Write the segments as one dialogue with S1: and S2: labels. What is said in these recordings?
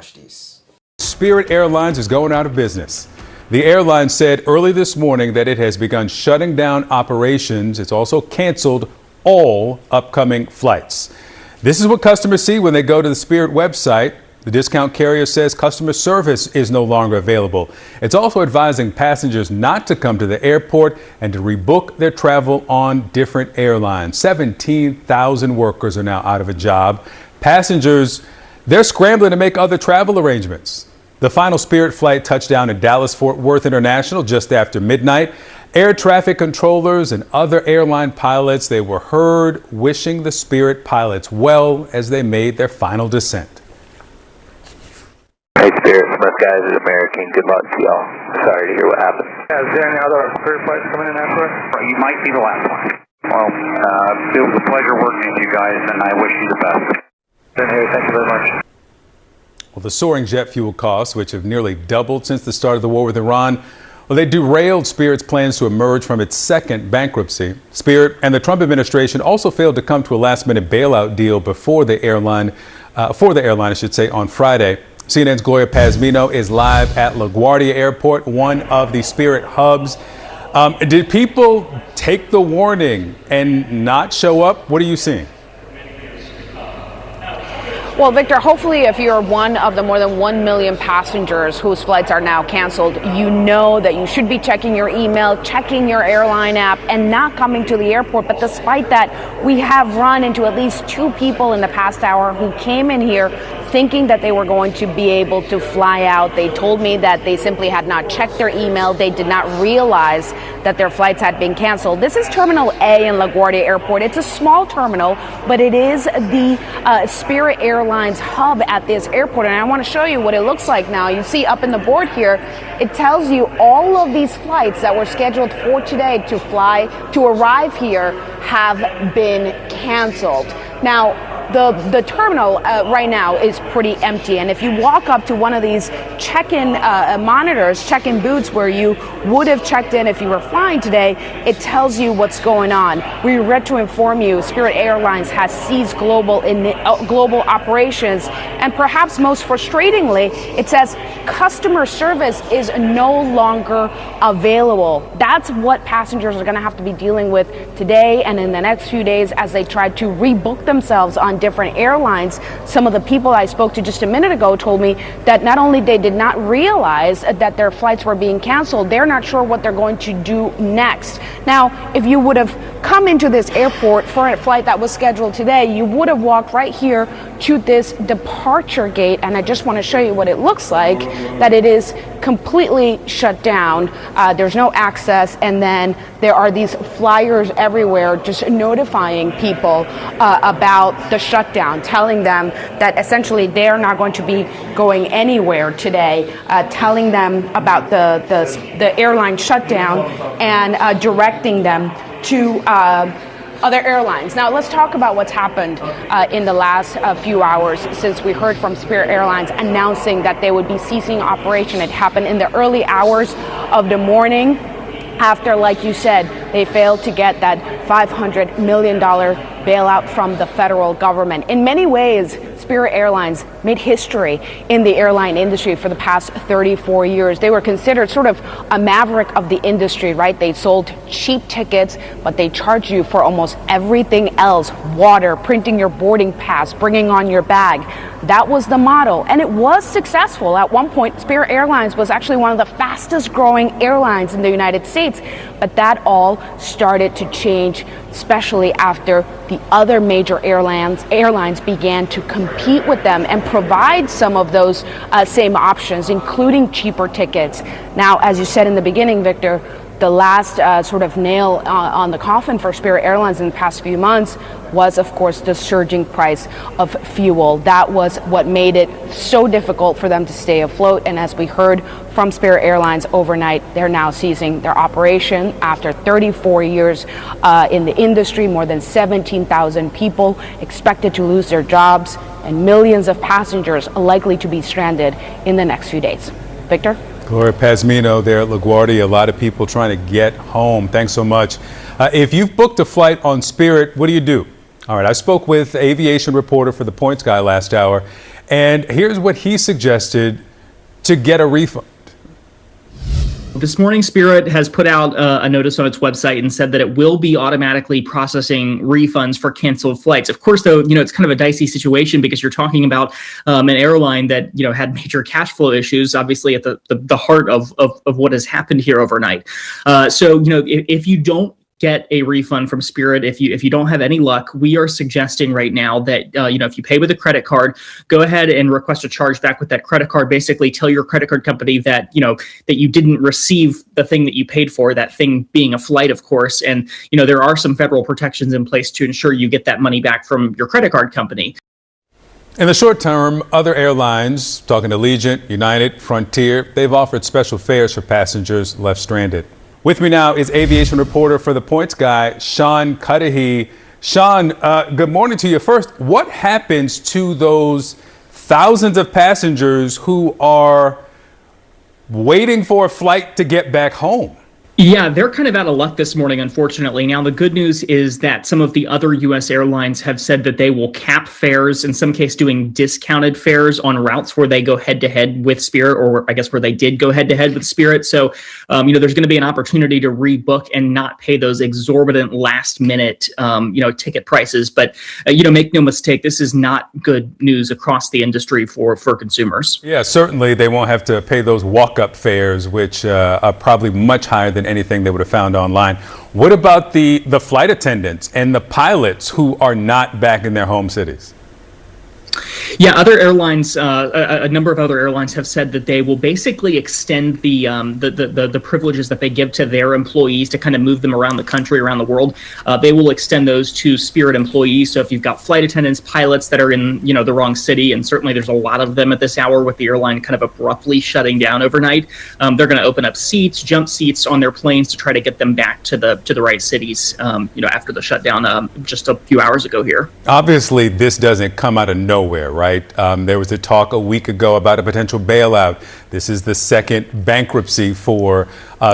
S1: Watch these.
S2: Spirit Airlines is going out of business. The airline said early this morning that it has begun shutting down operations. It's also canceled all upcoming flights. This is what customers see when they go to the Spirit website. The discount carrier says customer service is no longer available. It's also advising passengers not to come to the airport and to rebook their travel on different airlines. 17,000 workers are now out of a job. Passengers, they're scrambling to make other travel arrangements. The final Spirit flight touched down at Dallas-Fort Worth International just after midnight. Air traffic controllers and other airline pilots, they were heard wishing the Spirit pilots well as they made their final descent.
S3: Hey Spirit, Smith guys at American, good luck to y'all. Sorry to hear what happened.
S4: Is there any other Spirit flights coming in after us?
S5: You might be the last one. Well, it was a pleasure working with you guys, and I wish you the best.
S4: Thank you very much.
S2: Well, the soaring jet fuel costs, which have nearly doubled since the start of the war with Iran, well, they derailed Spirit's plans to emerge from its second bankruptcy. Spirit and the Trump administration also failed to come to a last-minute bailout deal for the airline, on Friday. CNN's Gloria Pazmino is live at LaGuardia Airport, one of the Spirit hubs. Did people take the warning and not show up? What are you seeing?
S6: Well, Victor, hopefully if you're one of the more than 1 million passengers whose flights are now canceled, you know that you should be checking your email, checking your airline app, and not coming to the airport. But despite that, we have run into at least 2 people in the past hour who came in here thinking that they were going to be able to fly out. They told me that they simply had not checked their email. They did not realize that their flights had been canceled. This is Terminal A in LaGuardia Airport. It's a small terminal, but it is the Spirit Airlines hub at this airport. And I want to show you what it looks like now. You see up in the board here, it tells you all of these flights that were scheduled for today to arrive here have been canceled. Now, the terminal right now is pretty empty, and if you walk up to one of these check-in monitors, check-in booths where you would have checked in if you were flying today, it tells you what's going on. We regret to inform you, Spirit Airlines has ceased global operations, and perhaps most frustratingly, it says customer service is no longer available. That's what passengers are going to have to be dealing with today and in the next few days as they try to rebook themselves on different airlines. Some of the people I spoke to just a minute ago told me that not only they did not realize that their flights were being canceled, they're not sure what they're going to do next. Now, if you would have come into this airport for a flight that was scheduled today, you would have walked right here to this departure gate, and I just want to show you what it looks like, that it is completely shut down. There's no access, and then there are these flyers everywhere just notifying people about the shutdown, telling them that essentially they're not going to be going anywhere today, telling them about the airline shutdown and directing them to other airlines. Now let's talk about what's happened in the last few hours since we heard from Spirit Airlines announcing that they would be ceasing operation. It happened in the early hours of the morning after, like you said, they failed to get that $500 million bailout from the federal government. In many ways, Spirit Airlines made history in the airline industry for the past 34 years. They were considered sort of a maverick of the industry, right? They sold cheap tickets, but they charged you for almost everything else: water, printing your boarding pass, bringing on your bag. That was the model, and it was successful. At one point, Spirit Airlines was actually one of the fastest growing airlines in the United States, but that all started to change, especially after the other major airlines began to compete with them and provide some of those same options, including cheaper tickets. Now, as you said in the beginning, Victor, the last sort of nail on the coffin for Spirit Airlines in the past few months was, of course, the surging price of fuel. That was what made it so difficult for them to stay afloat. And as we heard from Spirit Airlines overnight, they're now ceasing their operation after 34 years in the industry. More than 17,000 people expected to lose their jobs, and millions of passengers are likely to be stranded in the next few days. Victor?
S2: Gloria Pazmino there at LaGuardia. A lot of people trying to get home. Thanks so much. If you've booked a flight on Spirit, what do you do? All right, I spoke with aviation reporter for The Points Guy last hour, And here's what he suggested to get a refund.
S1: This morning, Spirit has put out a notice on its website and said that it will be automatically processing refunds for canceled flights. Of course, though, it's kind of a dicey situation because you're talking about an airline that, had major cash flow issues, obviously at the heart of what has happened here overnight. So, if you don't get a refund from Spirit, if you don't have any luck, we are suggesting right now that if you pay with a credit card, go ahead and request a chargeback with that credit card. Basically, tell your credit card company that that you didn't receive the thing that you paid for. That thing being a flight, of course, and there are some federal protections in place to ensure you get that money back from your credit card company.
S2: In the short term, other airlines, talking to Allegiant, United, Frontier, they've offered special fares for passengers left stranded. With me now is aviation reporter for The Points Guy, Sean Cudahy. Sean, good morning to you. First, what happens to those thousands of passengers who are waiting for a flight to get back home?
S1: Yeah, they're kind of out of luck this morning, unfortunately. Now, the good news is that some of the other U.S. airlines have said that they will cap fares, in some case doing discounted fares on routes where they go head-to-head with Spirit, or I guess where they did go head-to-head with Spirit. So, there's going to be an opportunity to rebook and not pay those exorbitant last-minute, ticket prices. But, make no mistake, this is not good news across the industry for consumers.
S2: Yeah, certainly they won't have to pay those walk-up fares, which are probably much higher than anything they would have found online. What about the flight attendants and the pilots who are not back in their home cities?
S1: Yeah, other airlines, a number of other airlines have said that they will basically extend the privileges that they give to their employees to kind of move them around the country, around the world. They will extend those to Spirit employees. So if you've got flight attendants, pilots that are in the wrong city, and certainly there's a lot of them at this hour with the airline kind of abruptly shutting down overnight, they're going to open up jump seats on their planes to try to get them back to the right cities. After the shutdown just a few hours ago here.
S2: Obviously, this doesn't come out of nowhere, right? There was a talk a week ago about a potential bailout. This is the second bankruptcy for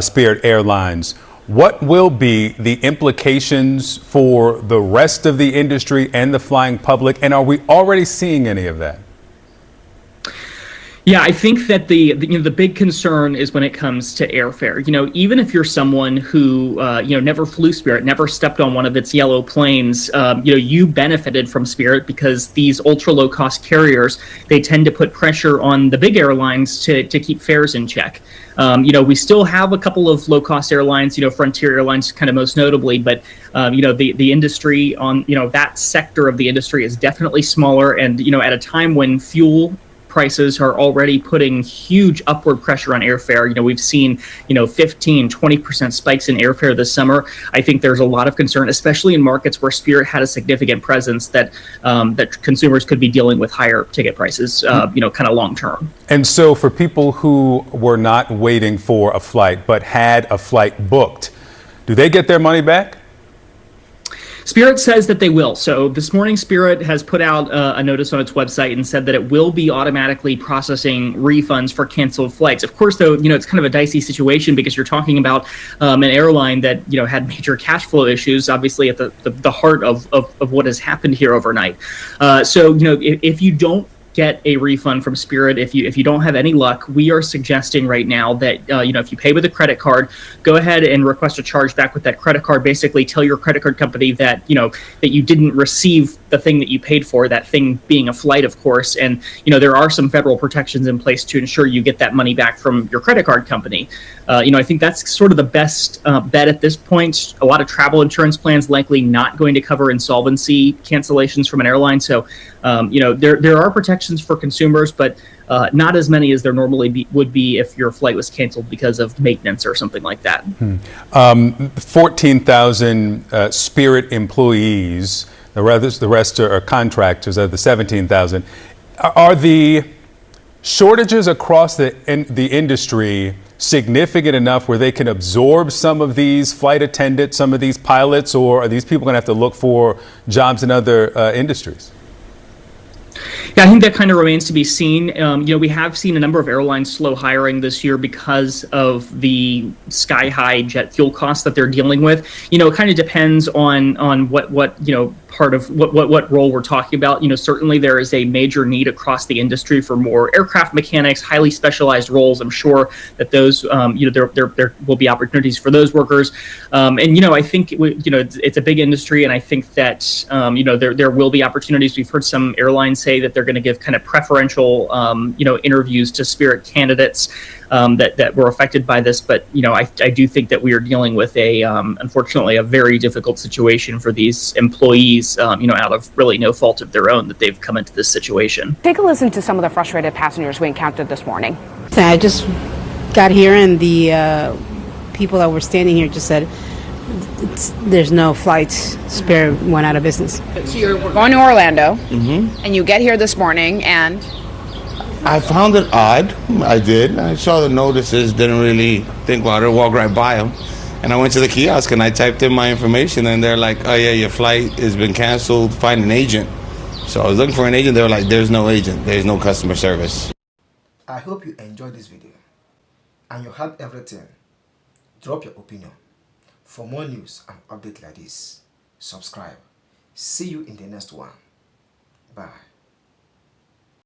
S2: Spirit Airlines. What will be the implications for the rest of the industry and the flying public? And are we already seeing any of that?
S1: Yeah, I think that the big concern is when it comes to airfare. Even if you're someone who never flew Spirit, never stepped on one of its yellow planes, you benefited from Spirit because these ultra low cost carriers, they tend to put pressure on the big airlines to keep fares in check. We still have a couple of low cost airlines, Frontier Airlines kind of most notably, but the industry on that sector of the industry is definitely smaller, and at a time when fuel prices are already putting huge upward pressure on airfare. We've seen, 15, 20% spikes in airfare this summer. I think there's a lot of concern, especially in markets where Spirit had a significant presence, that consumers could be dealing with higher ticket prices, kind of long term.
S2: And so for people who were not waiting for a flight but had a flight booked, do they get their money back?
S1: Spirit says that they will. So this morning, Spirit has put out a notice on its website and said that it will be automatically processing refunds for canceled flights. Of course, though, it's kind of a dicey situation because you're talking about an airline that, had major cash flow issues, obviously at the heart of what has happened here overnight. So, if you don't get a refund from Spirit, if you don't have any luck, we are suggesting right now that if you pay with a credit card, go ahead and request a chargeback with that credit card. Basically, tell your credit card company that that you didn't receive the thing that you paid for. That thing being a flight, of course, and there are some federal protections in place to ensure you get that money back from your credit card company. I think that's sort of the best bet at this point. A lot of travel insurance plans likely not going to cover insolvency cancellations from an airline. So, there are protections for consumers, but not as many as there normally would be if your flight was canceled because of maintenance or something like that.
S2: 14,000 Spirit employees. The rest are contractors of the 17,000. Are the shortages across the industry significant enough where they can absorb some of these flight attendants, some of these pilots, or are these people going to have to look for jobs in other industries?
S1: Yeah, I think that kind of remains to be seen. We have seen a number of airlines slow hiring this year because of the sky-high jet fuel costs that they're dealing with. It kind of depends on what part of what role we're talking about. Certainly there is a major need across the industry for more aircraft mechanics, highly specialized roles. I'm sure that those, there will be opportunities for those workers. I think it's a big industry, and I think that there will be opportunities. We've heard some airlines say that they're going to give kind of preferential interviews to Spirit candidates that were affected by this. But I do think that we are dealing with unfortunately a very difficult situation for these employees, out of really no fault of their own that they've come into this situation.
S6: Take a listen to some of the frustrated passengers we encountered this morning.
S7: I just got here and the people that were standing here just said there's no flights. Spirit went out of business.
S6: So you're going to Orlando, and you get here this morning, and
S8: I found it odd. I did. I saw the notices, didn't really think about it, walked right by them. And I went to the kiosk and I typed in my information, and they're like, oh yeah, your flight has been canceled, find an agent. So I was looking for an agent. They were like, there's no agent, there's no customer service.
S9: I hope you enjoyed this video and you heard everything. Drop your opinion. For more news and updates like this, subscribe. See you in the next one. Bye.